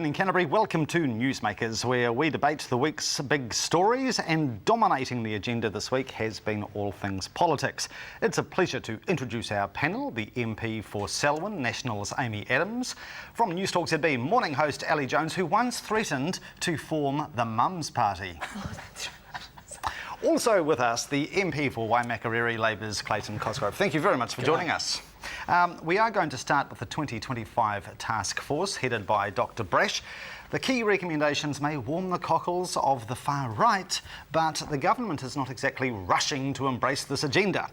evening, Canterbury. Welcome to Newsmakers, where we debate the week's big stories, and dominating the agenda this week has been all things politics. It's a pleasure to introduce our panel, the MP for Selwyn, National's Amy Adams, from Newstalk ZB, morning host Ali Jones, who once threatened to form the Mums Party. Also with us, the MP for Waimakariri, Labour's Clayton, Cosgrove. Thank you very much for joining us. We are going to start with the 2025 task force headed by Dr. Brash. The key recommendations may warm the cockles of the far right, but the government is not exactly rushing to embrace this agenda.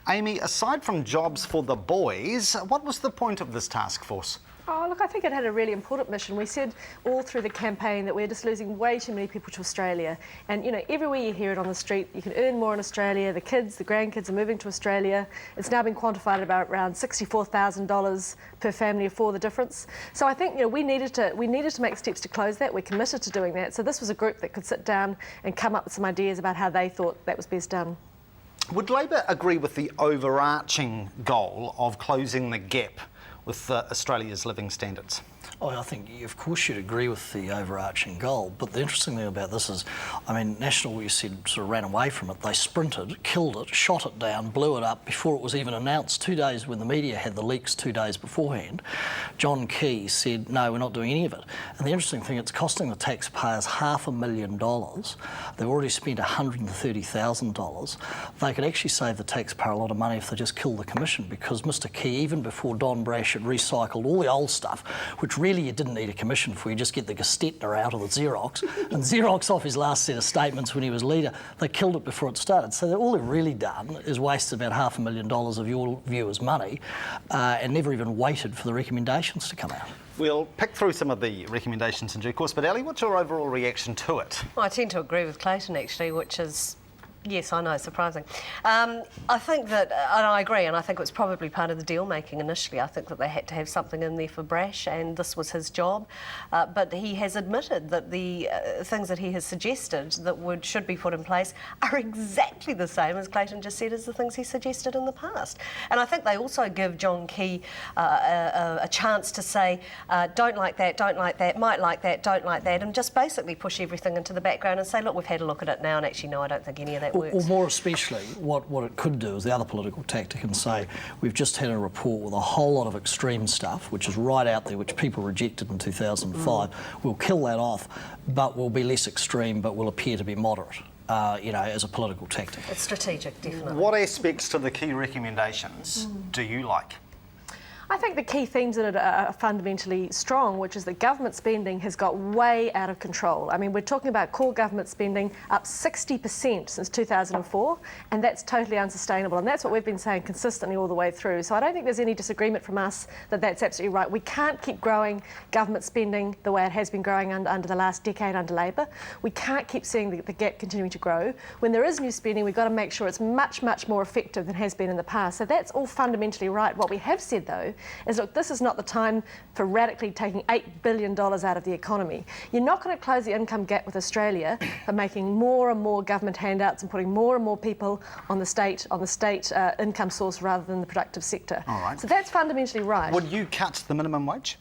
Amy, aside from jobs for the boys, what was the point of this task force? Oh, look, I think it had a really important mission. We said all through the campaign that we're just losing way too many people to Australia. And, you know, everywhere you hear it on the street, you can earn more in Australia. The kids, the grandkids are moving to Australia. It's now been quantified at about around $64,000 per family for the difference. So I think, you know, we needed to make steps to close that. We're committed to doing that. So this was a group that could sit down and come up with some ideas about how they thought that was best done. Would Labor agree with the overarching goal of closing the gap with Australia's living standards? Oh, I think, of course, you'd agree with the overarching goal. But the interesting thing about this is, I mean, National, you said, sort of ran away from it. They sprinted, killed it, shot it down, blew it up before it was even announced. 2 days when the media had the leaks 2 days beforehand, John Key said, no, we're not doing any of it. And the interesting thing, it's costing the taxpayers $500,000. They've already spent $130,000. They could actually save the taxpayer a lot of money if they just killed the commission, because Mr. Key, even before Don Brash had recycled all the old stuff, which really you didn't need a commission for, you just get the Gestetner out of the Xerox and Xerox off his last set of statements when he was leader. They killed it before it started. So all they've really done is wasted about $500,000 of your viewers' money and never even waited for the recommendations to come out. We'll pick through some of the recommendations in due course, but Ali, what's your overall reaction to it? Well, I tend to agree with Clayton, actually, which is, yes, I know, surprising. I think that, and I agree, and I think it was probably part of the deal making initially. I think that they had to have something in there for Brash, and this was his job. But he has admitted that the things that he has suggested that should be put in place are exactly the same, as Clayton just said, as the things he suggested in the past. And I think they also give John Key a chance to say, don't like that, might like that, don't like that, and just basically push everything into the background and say, look, we've had a look at it now, and actually, no, I don't think any of that works. Or more especially, what it could do is the other political tactic and say, we've just had a report with a whole lot of extreme stuff, which is right out there, which people rejected in 2005. We'll kill that off, but we'll be less extreme, but will appear to be moderate, you know, as a political tactic. It's strategic, definitely. What aspects to the key recommendations do you like? I think the key themes in it are fundamentally strong, which is that government spending has got way out of control. I mean, we're talking about core government spending up 60% since 2004, and that's totally unsustainable. And that's what we've been saying consistently all the way through. So I don't think there's any disagreement from us that that's absolutely right. We can't keep growing government spending the way it has been growing under the last decade under Labor. We can't keep seeing the gap continuing to grow. When there is new spending, we've got to make sure it's much, much more effective than has been in the past. So that's all fundamentally right. What we have said, though, is, look, this is not the time for radically taking $8 billion out of the economy. You're not going to close the income gap with Australia by making more and more government handouts and putting more and more people on the state income source rather than the productive sector. All right. So that's fundamentally right. Would you cut the minimum wage?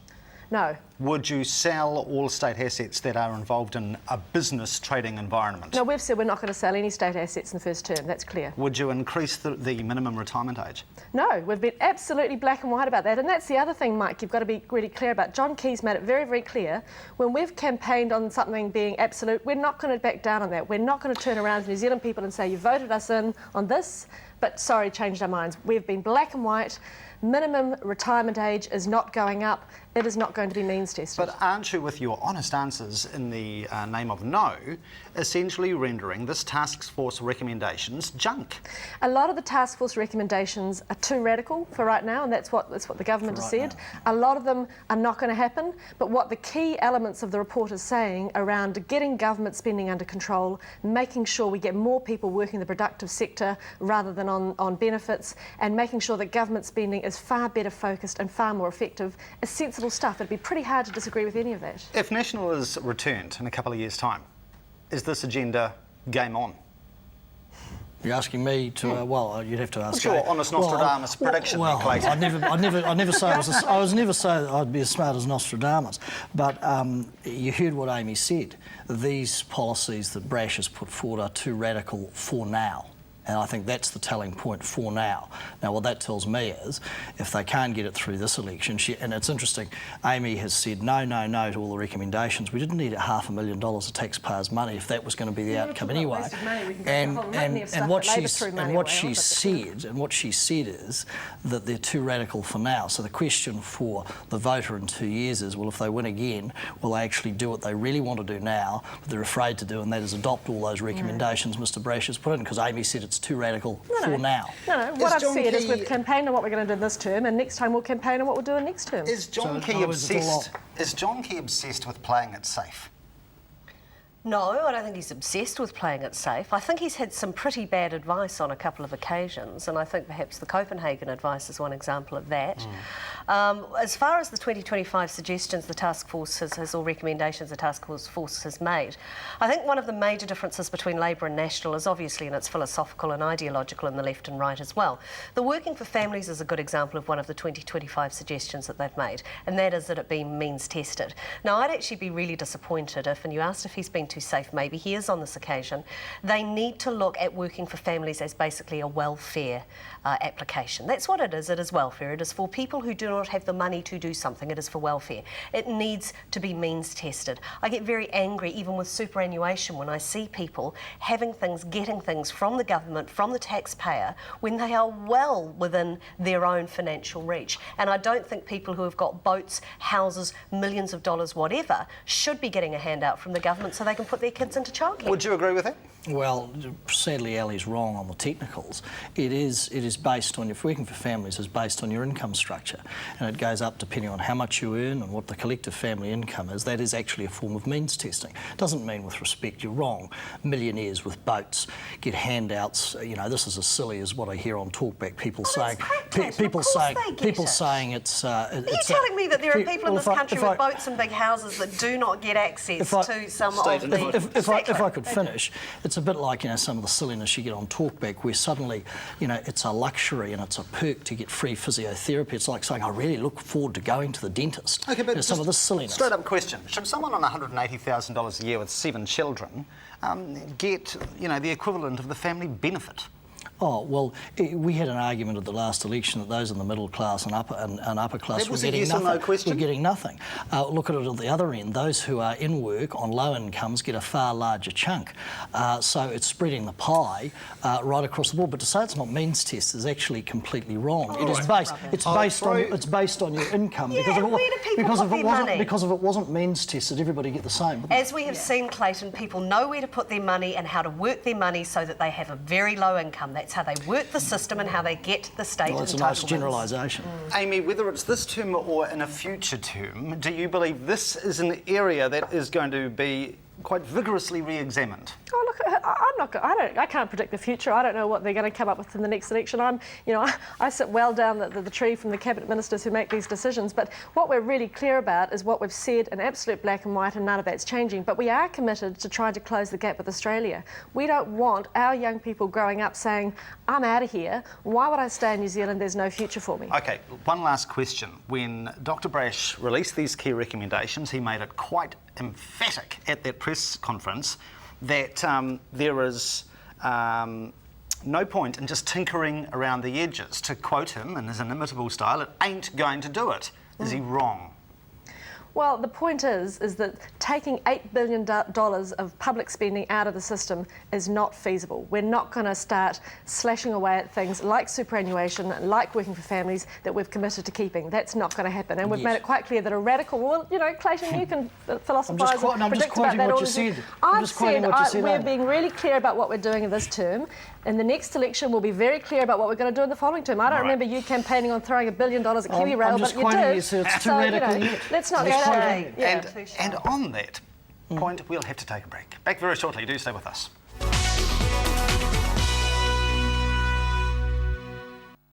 No. Would you sell all state assets that are involved in a business trading environment? No, we've said we're not going to sell any state assets in the first term, that's clear. Would you increase the minimum retirement age? No, we've been absolutely black and white about that. And that's the other thing, Mike, you've got to be really clear about. John Key's made it very, very clear. When we've campaigned on something being absolute, we're not going to back down on that. We're not going to turn around to New Zealand people and say, you voted us in on this, but sorry, changed our minds. We've been black and white. Minimum retirement age is not going up. It is not going to be means tested. But aren't you, with your honest answers in the name of no, essentially rendering this task force recommendations junk? A lot of the task force recommendations are too radical for right now, and that's what the government has said. A lot of them are not going to happen, but what the key elements of the report is saying around getting government spending under control, making sure we get more people working in the productive sector rather than on benefits, and making sure that government spending is far better focused and far more effective, is sensible stuff. It'd be pretty hard to disagree with any of that. If National is returned in a couple of years' time, is this agenda game on? You're asking me to, well, you'd have to ask. What's your honest Nostradamus prediction, Clayton? I never say I was never say I'd be as smart as Nostradamus. But you heard what Amy said. These policies that Brash has put forward are too radical for now. And I think that's the telling point for now. Now, what that tells me is, if they can't get it through this election, and it's interesting, Amy has said no to all the recommendations. We didn't need $500,000 of taxpayers' money if that was going to be the outcome anyway. And what she said is that they're too radical for now. So the question for the voter in 2 years is, well, if they win again, will they actually do what they really want to do now, but they're afraid to do, and that is adopt all those recommendations Mr. Brash has put in? Because Amy said it's too radical for now. No. What I've said is we've campaigned on what we're going to do this term, and next time we'll campaign on what we'll do in next term. Is John Key obsessed? Is John Key obsessed with playing it safe? No, I don't think he's obsessed with playing it safe. I think he's had some pretty bad advice on a couple of occasions, and I think perhaps the Copenhagen advice is one example of that. As far as the 2025 suggestions the task force has or recommendations the task force has made, I think one of the major differences between Labour and National is obviously, and it's philosophical and ideological in the left and right as well. The Working for Families is a good example of one of the 2025 suggestions that they've made, and that is that it be means tested. Now, I'd actually be really disappointed if, and you asked if he's been too safe, maybe he is on this occasion, they need to look at Working for Families as basically a welfare application. That's what it is welfare. It is for people who do not have the money to do something. It is for welfare. It needs to be means tested. I get very angry even with superannuation when I see people having things, getting things from the government, from the taxpayer, when they are well within their own financial reach. And I don't think people who have got boats, houses, millions of dollars, whatever, should be getting a handout from the government so they can put their kids into childcare. Would you agree with that? Well, sadly, Ali's wrong on the technicals. It is based on, if Working for Families is based on your income structure, and it goes up depending on how much you earn and what the collective family income is. That is actually a form of means testing. Doesn't mean, with respect, you're wrong. Millionaires with boats get handouts. You know, this is as silly as what I hear on Talkback. People saying it's. Are you telling me that there are people in this country with boats and big houses that do not get access to some of the? If I could finish, it's a bit like, you know, some of the silliness you get on Talkback, where suddenly, you know, it's a luxury and it's a perk to get free physiotherapy. It's like saying, I really look forward to going to the dentist. Okay, but some of this silliness. Straight up question: should someone on $180,000 a year with 7 children get, you know, the equivalent of the family benefit? Oh, well, we had an argument at the last election that those in the middle class and upper class were getting nothing. No question? We're getting nothing. Look at it at the other end. Those who are in work on low incomes get a far larger chunk. So it's spreading the pie right across the board. But to say it's not means test is actually completely wrong. It is based. It's based on your income. Yeah, because if it wasn't means tested, everybody get the same. As we have seen, Clayton, people know where to put their money and how to work their money so that they have a very low income. That's how they work the system and how they get the state entitlements. Well, it's a nice generalisation. Amy, whether it's this term or in a future term, do you believe this is an area that is going to be quite vigorously re-examined? Oh, look, I can't predict the future. I don't know what they're going to come up with in the next election. I sit well down the tree from the cabinet ministers who make these decisions. But what we're really clear about is what we've said in absolute black and white, and none of that's changing. But we are committed to trying to close the gap with Australia. We don't want our young people growing up saying, I'm out of here. Why would I stay in New Zealand? There's no future for me. Okay, one last question. When Dr. Brash released these key recommendations, he made it quite emphatic at that press conference that there is no point in just tinkering around the edges. To quote him in his inimitable style, it ain't going to do it. Is he wrong? Well, the point is that taking $8 billion of public spending out of the system is not feasible. We're not going to start slashing away at things like superannuation, like Working for Families, that we've committed to keeping. That's not going to happen. And we've made it quite clear that a radical, well, you know, Clayton, you can philosophise and predict about that all the time. I've said we're being really clear about what we're doing in this term. In the next election, we'll be very clear about what we're going to do in the following term. I don't remember you campaigning on throwing $1 billion at Kiwi Rail, but you did. So it's too radical. Let's not go. And on that point, we'll have to take a break. Back very shortly. Do stay with us.